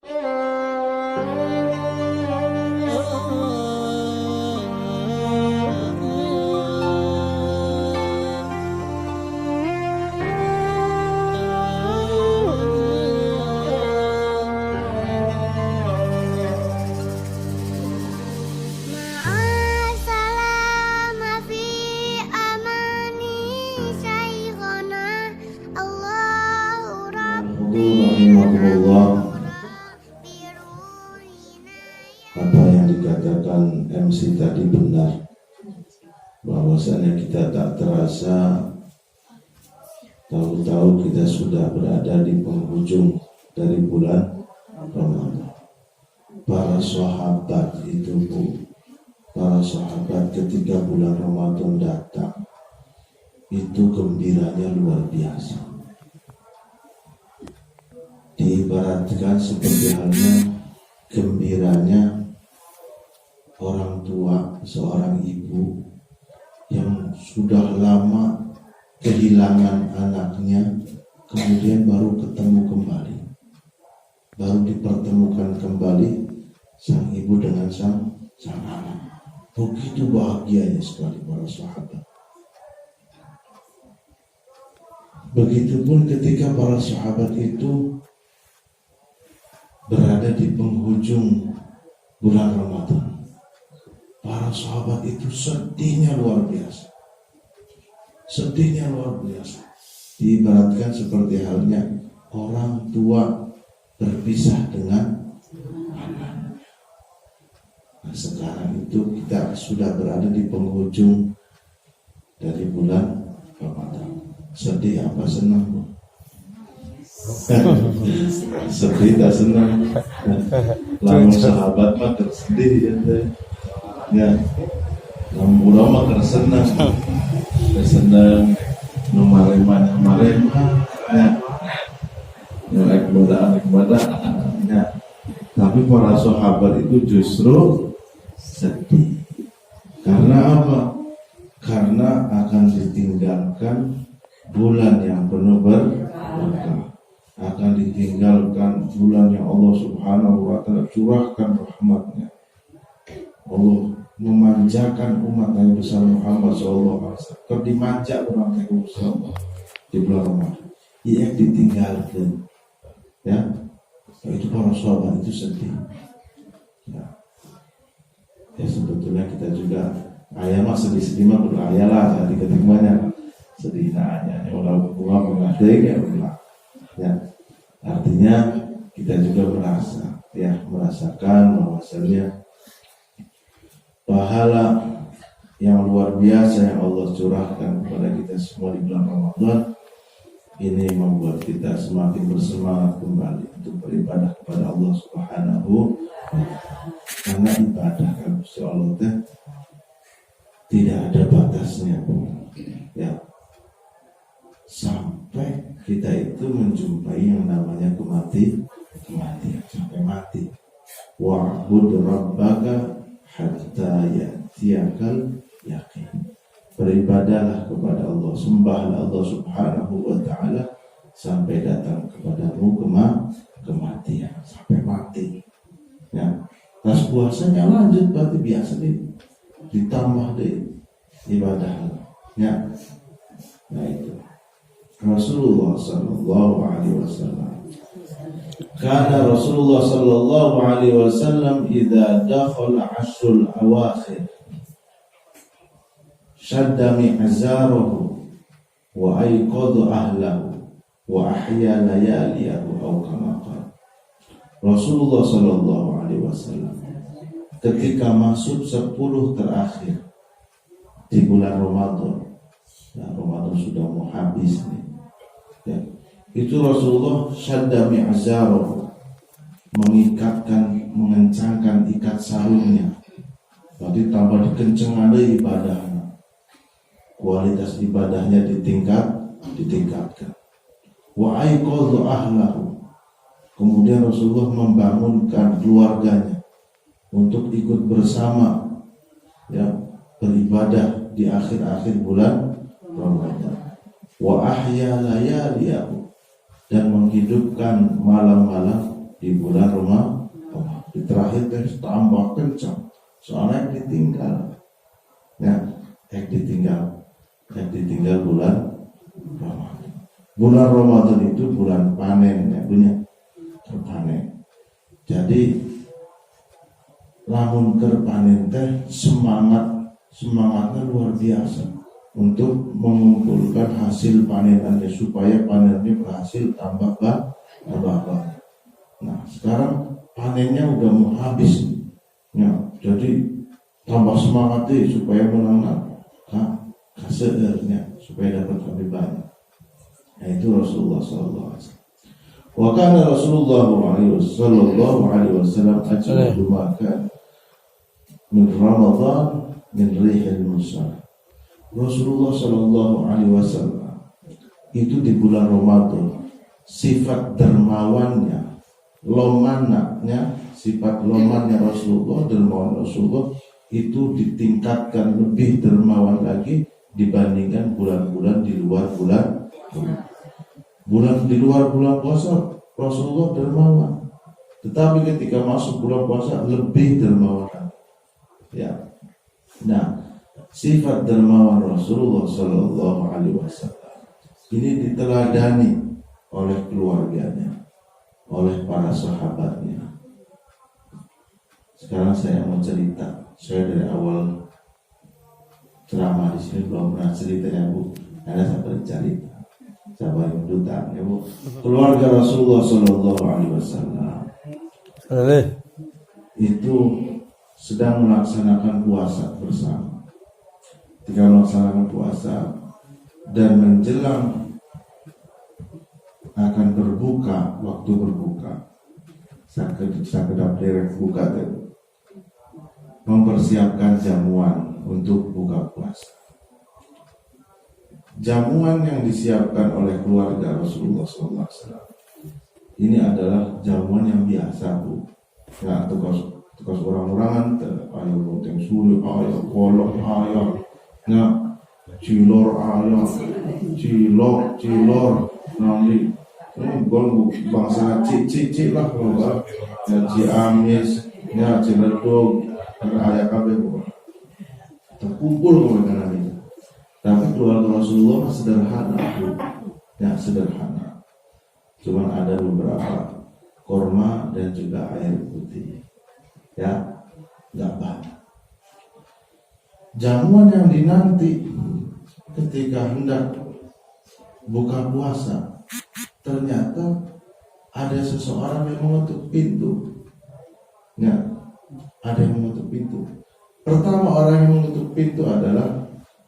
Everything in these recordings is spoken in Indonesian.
Rahimahullah, apa yang dikatakan MC tadi benar, bahwasanya kita tak terasa tahu-tahu kita sudah berada di penghujung dari bulan Ramadan. Para sahabat itu para sahabat ketika bulan Ramadan datang itu gembiranya luar biasa. Diibaratkan seperti halnya gembiranya orang tua, seorang ibu yang sudah lama kehilangan anaknya, kemudian baru ketemu kembali, baru dipertemukan kembali sang ibu dengan sang anak. Begitu bahagianya sekali para sahabat. Begitupun ketika para sahabat itu berada di penghujung bulan Ramadan, para sahabat itu sedihnya luar biasa. Sedihnya luar biasa. Diibaratkan seperti halnya orang tua berpisah dengan anak. Nah, sekarang itu kita sudah berada di penghujung dari bulan Ramadan. Sedih apa senang, Bu? Sedih tak senang. Lamun sahabat mah tersedih ya. Lamun mah tersenang. Tersenang numarema ya. Naik badan ya. Tapi para sahabat itu justru sedih. Karena apa? Karena akan ditinggalkan bulan yang penuh berkah, akan ditinggalkan bulan yang Allah Subhanahu wa Ta'ala curahkan rahmatnya. Allah memanjakan umat Nabi besar Muhammad SAW. Kalau dimanja orang Nabi SAW di bulan Ramadan, ia ditinggalkan, ya. Itu para sahabat itu sedih. Ya sebetulnya kita juga ayah mah sedih-sedih mah berayah lah tadi ketikmanya sedih nanya orang bunga pengadeng ya. Artinya kita juga merasakan bahwasanya pahala yang luar biasa yang Allah curahkan kepada kita semua di bulan Ramadan ini membuat kita semakin bersemangat kembali untuk beribadah kepada Allah Subhanahu wa Ta'ala. Karena ibadah kan Allah tidak ada batasnya, ya. Sampai kita itu menjumpai yang namanya kematian sampai mati. Wa'bud rabbaka hatta ya'tiyakal yaqin. Beribadahlah kepada Allah, sembahlah Allah Subhanahu wa Ta'ala sampai datang kepadamu kematian, sampai mati. Ya, pas puasanya lanjut berarti biasa ditambah deh ibadahnya. Ya, nah itu. Rasulullah sallallahu alaihi wasallam. Karena Rasulullah sallallahu alaihi wasallam idza dakhala ashrul awakhir shadda mi'zarahu wa ayqadha ahlahu wa ahya layaliyahu aw kama qala. Rasulullah sallallahu alaihi wasallam ketika masuk 10 terakhir di bulan Ramadan. Nah, Ramadan sudah mau habis nih. Ya. Itu Rasulullah syadda mi'zarahu, mengencangkan ikat sarungnya. Berarti tambah dikencengkan ibadahnya. Kualitas ibadahnya ditingkatkan. Wa aiqadha ahlahu. Kemudian Rasulullah membangunkan keluarganya untuk ikut bersama, ya, beribadah di akhir-akhir bulan Ramadan. Wa ahya layaliyahu, dan menghidupkan malam-malam di bulan soalnya ditinggal. Ya, ditinggal bulan Ramadan. Bulan Ramadan itu bulan panen, ya punya terpanen. Jadi lamun kerpanen teh semangatnya luar biasa untuk mengumpulkan hasil panenannya supaya panennya berhasil tambah banyak. Nah sekarang panennya udah mau habis, ya jadi tambah semangat deh supaya menanam hasilnya supaya dapat lebih banyak. Nah itu Rasulullah SAW. Wa kana Rasulullah sallallahu alaihi wasallam ajmalu ma kana min Ramadan min rihil mursal. Rasulullah sallallahu alaihi wasallam itu di bulan Ramadan sifat dermawannya, sifat lomannya Rasulullah, dermawan Rasulullah itu ditingkatkan lebih dermawan lagi dibandingkan bulan-bulan di luar bulan puasa. Rasulullah dermawan, tetapi ketika masuk bulan puasa lebih dermawan. Ya, nah sifat dermawan Rasulullah Sallallahu Alaihi Wasallam ini diteladani oleh keluarganya, oleh para sahabatnya. Sekarang saya mau cerita. Saya dari awal ceramah di sini belum pernah cerita ya Bu. Ada sampai cerita. Sabar duta ya Bu. Keluarga Rasulullah Sallallahu Alaihi Wasallam itu sedang melaksanakan puasa bersama. Ketika melaksanakan puasa dan menjelang akan berbuka, waktu berbuka, sakedap derek buka dan mempersiapkan jamuan untuk buka puasa. Jamuan yang disiapkan oleh keluarga Rasulullah SAW ini adalah jamuan yang biasa Bu. Ya, tugas orang-orangan, ayo roteng suli, ayo kolok, ayo ya, cilor, ayo cilor, nanti gol bangsa cicik lah, ya ciamis, ya ciledug, ayah kabeh terkumpul kemudian ini. Tapi keluarga Rasulullah sederhana, ya sederhana. Cuma ada beberapa korma dan juga air putih, ya nggak banyak. Jamuan yang dinanti ketika hendak buka puasa, ternyata ada seseorang yang mengetuk pintu. Ya, ada yang mengetuk pintu. Pertama orang yang mengetuk pintu adalah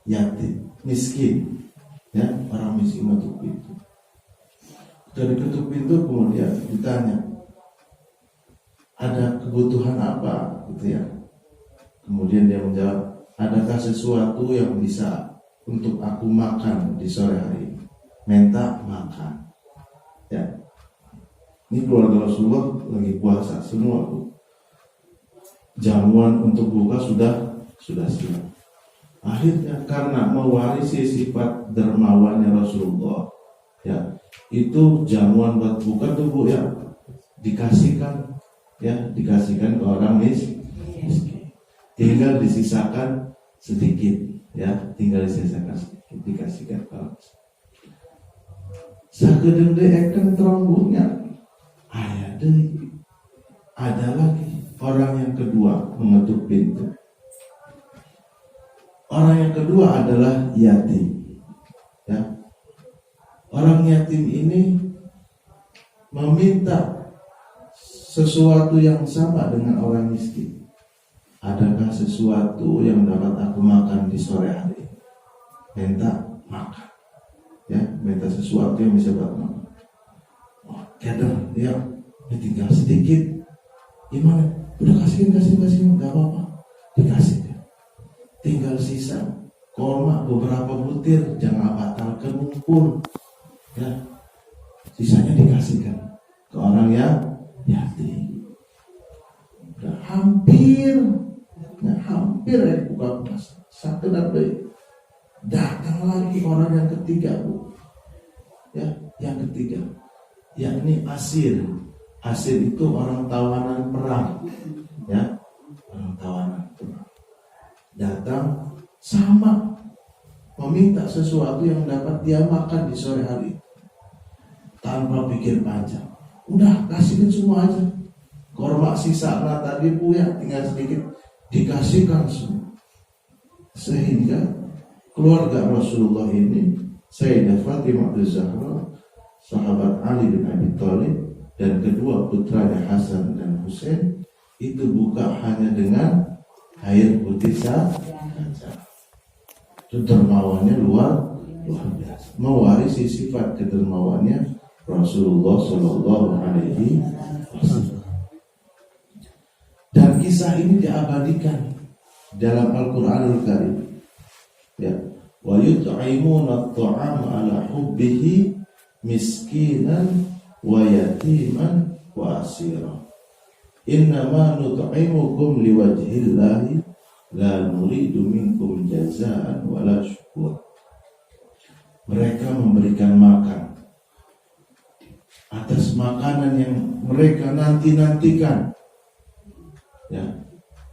yatim, miskin, ya orang miskin mengetuk pintu. Dari ketuk pintu kemudian ditanya, ada kebutuhan apa, gitu ya. Kemudian dia menjawab, adakah sesuatu yang bisa untuk aku makan di sore hari ini? Minta makan. Ya, ini keluarga Rasulullah lagi puasa semua. Jamuan untuk buka sudah siap. Akhirnya karena mewarisi sifat dermawannya Rasulullah, ya itu jamuan buat buka tuh Bu ya dikasihkan ke orang miskin. Tinggal disisakan sedikit, ya tinggal disisakan sedikit dikasihkan ke orang miskin. Sakedeng deeken terombunya ada lagi orang yang kedua mengetuk pintu. Orang yang kedua adalah yatim, ya. Orang yatim ini meminta sesuatu yang sama dengan orang miskin. Adakah sesuatu yang dapat aku makan di sore hari? Minta makan, ya, minta sesuatu yang bisa buat makan. Oh, kader, ya, tinggal sedikit. Gimana? Udah kasihin, nggak apa-apa, dikasih. Tinggal sisa korma beberapa butir, jangan batalkan ngumpul. Ya, sisanya dikasihkan ke orang yang yatim. Udah hampir buka puasa. Sekedar datang lagi orang yang ketiga Bu. Ya, yang ketiga, yakni asir. Asir itu orang tawanan perang, ya, orang tawanan perang. datang sama meminta sesuatu yang dapat dia makan di sore hari tanpa pikir panjang. Udah kasihin semua aja. Korma sisa tadi punya tinggal sedikit dikasihkan semua. Sehingga keluarga Rasulullah ini, Sayyidah Fatimah Az-Zahra, sahabat Ali bin Abi Thalib, dan kedua putranya Hasan dan Husain itu buka hanya dengan air putih saja. Itu dermawannya luar biasa, mewarisi sifat kedermawannya Rasulullah Shallallahu Alaihi Wasallam. Dan kisah ini diabadikan dalam Al-Quranul Karim. Ya, wa yut'imuna at-ta'am ala hubbihi miskinan wa yatiman wa asira. Innama nut'imukum liwajhillahi la nuridu minkum jazaan wala syukur. Mereka memberikan makan atas makanan yang mereka nanti-nantikan. Ya,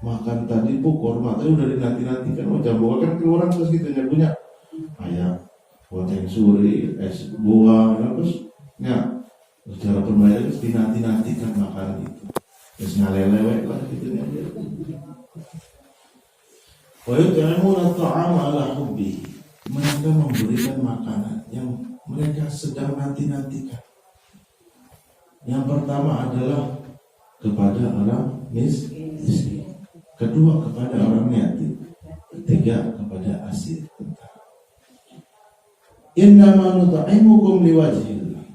makan tadi korma tadi udah dinanti-nantikan. Oh, jambu kan keluaran terus gitu punya ayam, poteng suri, es buah, terus ya secara permainan terus dinanti-nantikan makanan itu. Terus ngalelewek lah gitu ya. Wa yut'imuna at-ta'ama ala hubbi. Mereka memberikan makanan yang mereka sedang nanti-nantikan. Yang pertama adalah kepada orang miskin, kedua kepada orang yatim, ketiga kepada asir. Innama nut'imukum liwajhillah.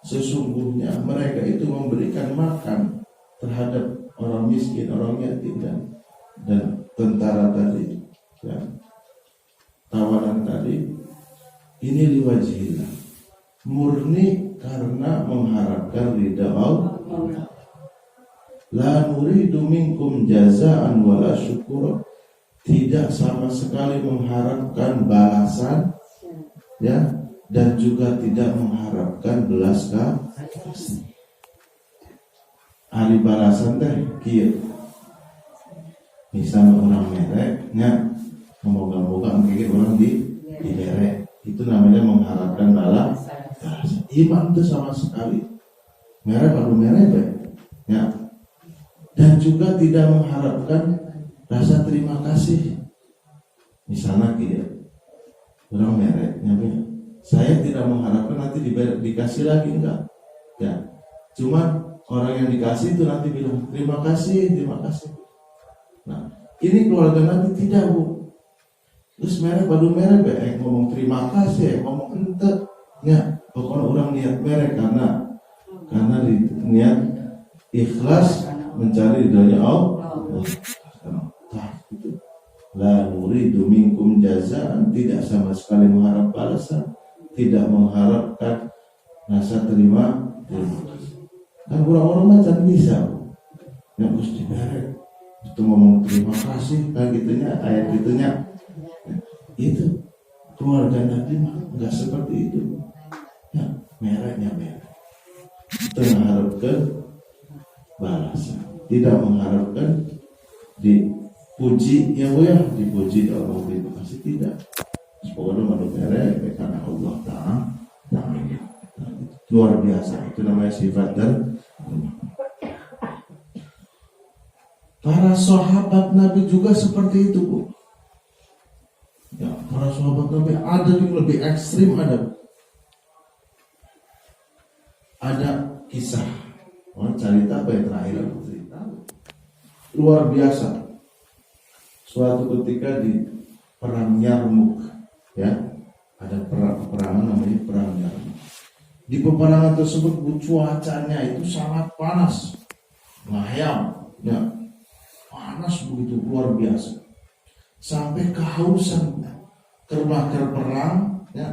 Sesungguhnya mereka itu memberikan makan terhadap orang miskin, orang yatim dan tentara tadi, ya, tawanan tadi. Ini liwajhillah, murni karena mengharapkan ridha Allah. La nuridu minkum jazaan wala syukur. Tidak sama sekali mengharapkan balasan, ya, dan juga tidak mengharapkan belas kasih. Hari balasan teh kieu. Misalnya orang mereknya moga-moga mungkin orang di merek, itu namanya mengharapkan balas. Iman itu sama sekali merek baru merek, ya. Dan juga tidak mengharapkan rasa terima kasih. Misalnya dia orang mereknya, saya tidak mengharapkan nanti dikasih lagi, enggak, ya. Cuma orang yang dikasih itu nanti bilang terima kasih. Nah, ini keluarga nanti tidak, Bu. Terus merek baru merek, ngomong terima kasih, ngomong ente, ya. Pokoknya orang niat merek karena niat ikhlas mencari ridhonya Allah. Itu. La nuridu minkum jazaan, tidak sama sekali mengharap balasan, tidak mengharapkan rasa terima kasih. Kan orang-orang macam bisa, yang harus diberek itu ngomong terima kasih, kayak gitunya, ayat gitunya. Itu keluarga Nabi mah nggak seperti itu. Ya, mereknya merek. Itu mengharapkan balasan, tidak mengharapkan dipuji, ya Bu, ya, dipuji Allah terima kasih, tidak. Pokoknya menurut merek karena Allah Ta'ala luar biasa. Itu namanya sifat dan para sahabat Nabi juga seperti itu, Bu. Ya, para sahabat Nabi ada yang lebih ekstrim, ada kisah, cerita apa yang terakhir aku cerita, luar biasa. Suatu ketika di perang Yarmuk, ya, ada peperangan namanya perang Yarmuk. Di peperangan tersebut cuacanya itu sangat panas, ngayam, ya, panas begitu luar biasa, sampai kehausan terbakar perang, ya,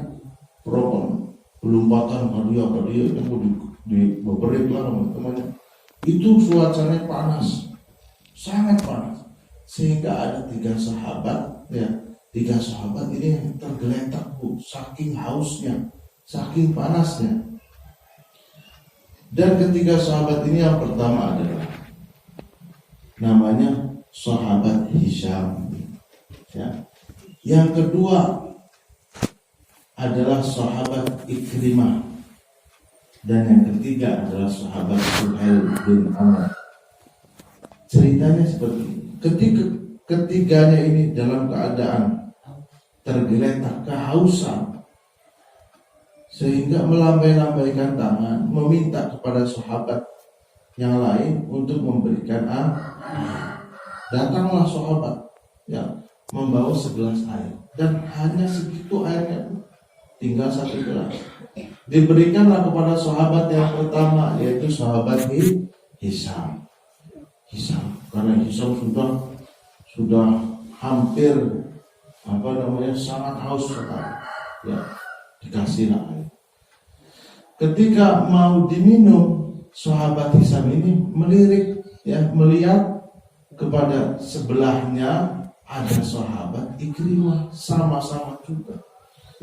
pelompatan hadiah yang di beberapa teman-temannya. Itu cuacanya panas, sangat panas, sehingga ada tiga sahabat ini yang tergeletak, Bu, saking hausnya, saking panasnya. Dan ketiga sahabat ini yang pertama adalah namanya sahabat Hisham Ya. Yang kedua adalah sahabat Ikrimah, dan yang ketiga adalah sahabat Suhail bin Amr. Ceritanya seperti ini. Ketiganya ini dalam keadaan tergeletak kehausan, sehingga melambai-lambaikan tangan meminta kepada sahabat yang lain untuk memberikan air. Datanglah sahabat yang membawa segelas air, dan hanya segitu airnya, tinggal satu gelas. Diberikanlah kepada sahabat yang pertama, yaitu sahabat Hisam. Karena Hisam sudah hampir sangat haus sekali. Ya, dikasihlah air. Ketika mau diminum, sahabat Hisam ini melirik, melihat kepada sebelahnya ada sahabat Ikrimah, sama-sama juga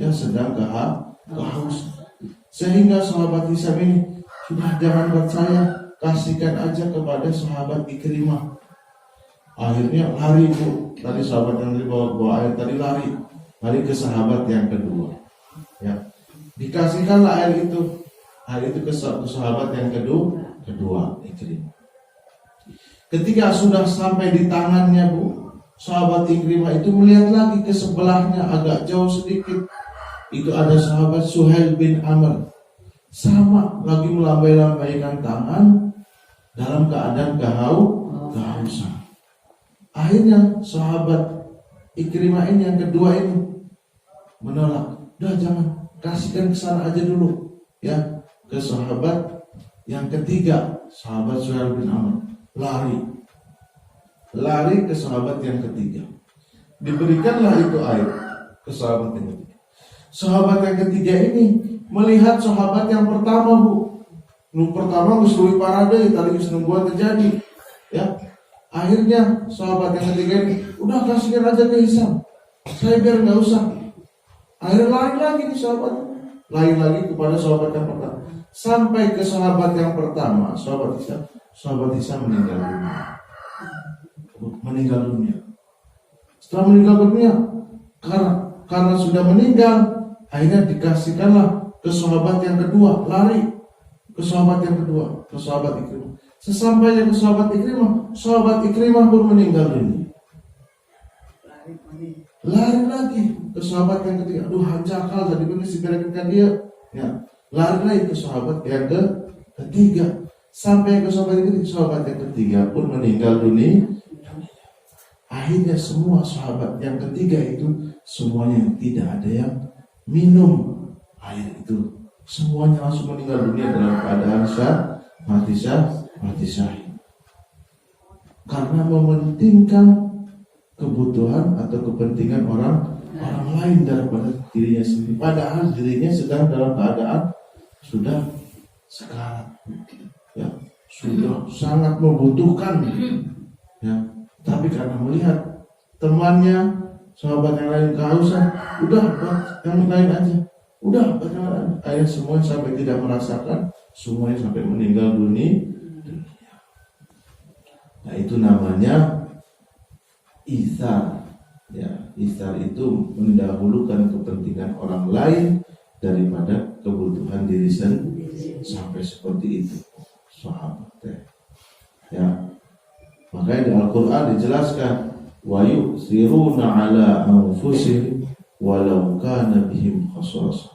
yang sedang kehausan. Sehingga sahabat Hisam ini, sudah jangan buat saya, kasihkan aja kepada sahabat Ikrimah. Akhirnya lari bu, tadi sahabat yang bawa air tadi lari ke sahabat yang kedua. Ya, dikasihkanlah air itu ke sahabat yang kedua Ikrimah. Ketika sudah sampai di tangannya bu, sahabat Ikrimah itu melihat lagi ke sebelahnya agak jauh sedikit. Itu ada sahabat Suhail bin Amr, sama lagi melambai-lambaikan tangan dalam keadaan kehausan. Akhirnya sahabat Ikrimah ini yang kedua ini menolak. Udah jangan, kasihkan ke sana aja dulu, ya, ke sahabat yang ketiga, sahabat Suhail bin Amr. Lari ke sahabat yang ketiga. Diberikanlah itu air ke sahabat yang ketiga. Sahabat yang ketiga ini melihat sahabat yang pertama bu. Pertama musluhi parade, tadi nungguan terjadi. Ya, akhirnya sahabat yang ketiga ini, udah kasihkan aja ke Hisam, saya biar nggak usah. Akhirnya lari lagi nih sahabat, lari lagi kepada sahabat yang pertama, sampai ke sahabat yang pertama, sahabat Hisam meninggal dunia. Setelah meninggal dunia, karena sudah meninggal, akhirnya dikasihkanlah ke sahabat yang kedua, lari ke sahabat yang kedua, ke sahabat Ikrimah. Sesampainya ke sahabat Ikrimah pun meninggal dunia. Lari lagi ke sahabat yang ketiga. Aduh, hanjakal tadi benar diberikan dia. Ya, lari lagi ke sahabat yang ketiga. Sampai ke sahabat yang ketiga pun meninggal dunia. Akhirnya semua sahabat yang ketiga itu semuanya tidak ada yang minum air itu. Semuanya langsung meninggal dunia dalam keadaan mati syahid. Karena mementingkan kebutuhan atau kepentingan orang lain daripada dirinya sendiri. Padahal dirinya sedang dalam keadaan sudah sekarat, ya, sudah sangat membutuhkan, ya. Tapi karena melihat temannya, sahabat yang lain kehausan, udah buat yang lain aja, udah buat yang lain. Akhirnya semuanya sampai tidak merasakan, semuanya sampai meninggal dunia. Nah, itu namanya itsar. Ya, itsar itu mendahulukan kepentingan orang lain daripada kebutuhan diri sendiri. Sampai seperti itu sahabat. Ya. Makanya di Al-Qur'an dijelaskan wa yusiruna ala anfusihim walau kana bihim khasasah.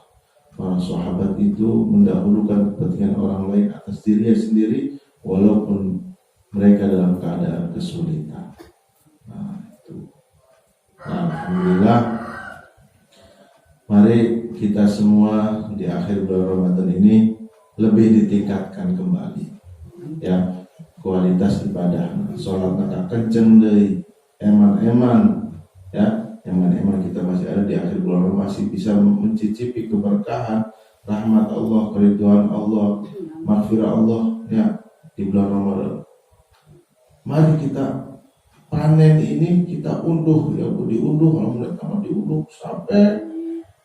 Para sahabat itu mendahulukan kepentingan orang lain atas dirinya sendiri walaupun mereka dalam keadaan kesulitan. Nah, itu. Alhamdulillah. Mari kita semua di akhir bulan Ramadan ini lebih ditingkatkan kembali. Ya, kualitas ibadah. Salat nak kenceng deui, eman-eman, ya, eman-eman kita masih ada di akhir bulan Ramadan, masih bisa mencicipi keberkahan, rahmat Allah, keridhaan Allah, maghfirah Allah, ya, di bulan Ramadan. Mari kita panen ini kita unduh, ya, diunduh, alhamdulillah diunduh sampai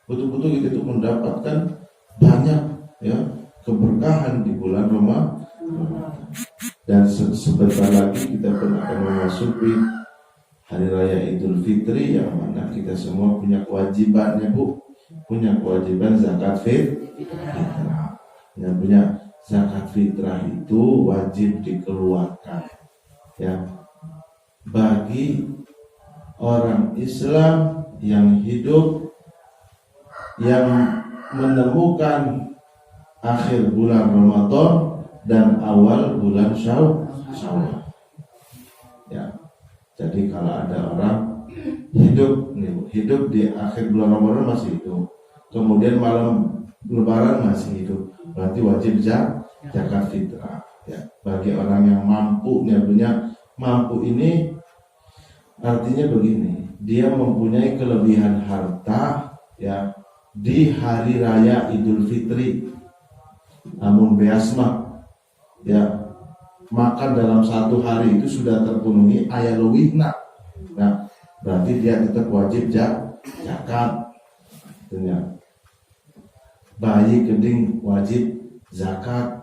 betul-betul kita itu mendapatkan banyak, ya, keberkahan di bulan Ramadan. Dan sebentar lagi kita pun akan memasuki hari raya Idul Fitri, yang mana kita semua punya kewajiban ya Bu, punya kewajiban zakat fitrah. Yang punya zakat fitrah itu wajib dikeluarkan ya bagi orang Islam yang hidup, yang menemukan akhir bulan Ramadan dan awal bulan Syawal. Ya. Jadi kalau ada orang hidup di akhir bulan Ramadan masih hidup, kemudian malam Lebaran masih hidup, berarti wajib zakat fitrah. Ya. Bagi orang yang mampu, mampu ini artinya begini, dia mempunyai kelebihan harta ya di hari raya Idul Fitri. Namun beasma ya makan dalam satu hari itu sudah terpenuhi ayalowihna. Nah, berarti dia tetap wajib zakat. Tentunya. Bayi keding wajib zakat.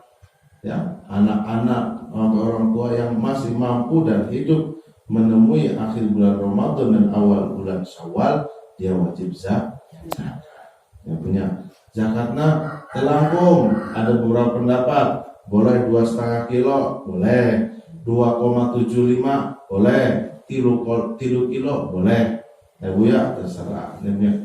Ya, anak-anak orang tua yang masih mampu dan hidup menemui akhir bulan Ramadan dan awal bulan Syawal, dia wajib zakat. Yang punya zakatnya telangkung, ada beberapa pendapat, boleh 2,5 kilo, boleh 2,75, boleh 3 kilo, boleh. Ya Bu ya, terserah.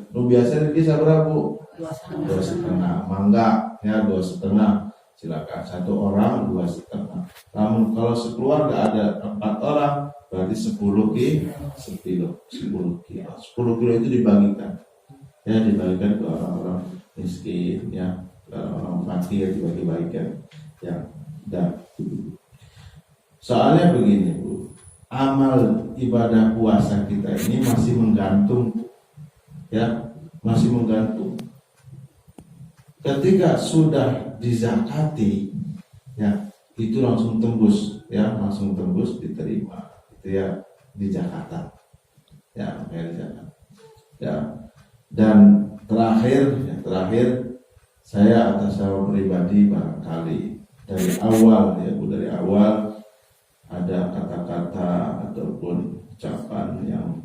Lu biasanya bisa berapa Bu? 2,5. Mangga ya 2,5. Silakan, satu orang 2,5. Namun kalau sekeluarga ada 4 orang, berarti 10 kilo. 10 kilo itu dibagikan. Ya, dibagikan ke orang-orang miskin ya, orang fakir dibagi-bagikan ya. Dan soalnya begini Bu, amal ibadah puasa kita ini masih menggantung ya, masih menggantung. Ketika sudah dizakati ya, itu langsung tembus ya, langsung tembus diterima itu ya di Jakarta ya, kayak di Jakarta ya. Dan terakhir saya atas nama pribadi barangkali dari awal ya Bu, dari awal ada kata-kata ataupun ucapan yang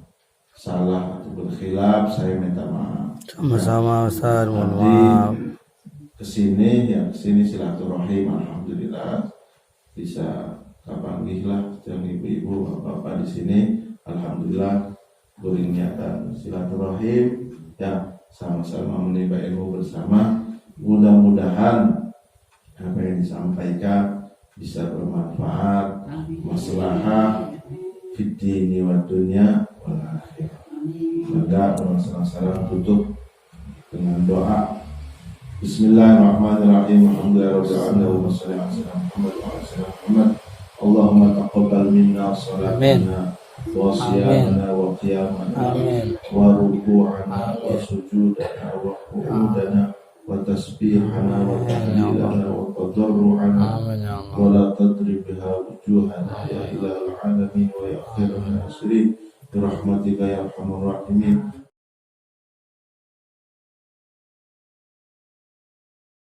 salah atau berkhilaf, saya minta maaf. Sama-sama Ustaz, mohon maaf. Kesini silaturahim, alhamdulillah bisa kapanggihlah yang ibu-ibu bapak di sini, alhamdulillah beri niatan silaturahim ya, sama-sama menimba ilmu bersama. Mudah-mudahan apa yang disampaikan bisa bermanfaat, maslahah fid dini wa dunya wal akhirah. Maka Rasulullah tutup dengan doa. Bismillahirrahmanirrahim. Alhamdulillahirabbil alamin wa sallallahu alaihi wasallam. Allahumma taqabbal minna salatana wa siyamana wa qiyamana wa ruku'ana wa sujudana wa qu'udana wa tasbihana wa tahlilana wa tadarru'ana wa la tadrib biha wujuhana ya ilahal alamin wa ya khairal nasirin bi rahmatika ya arhamar rahimin.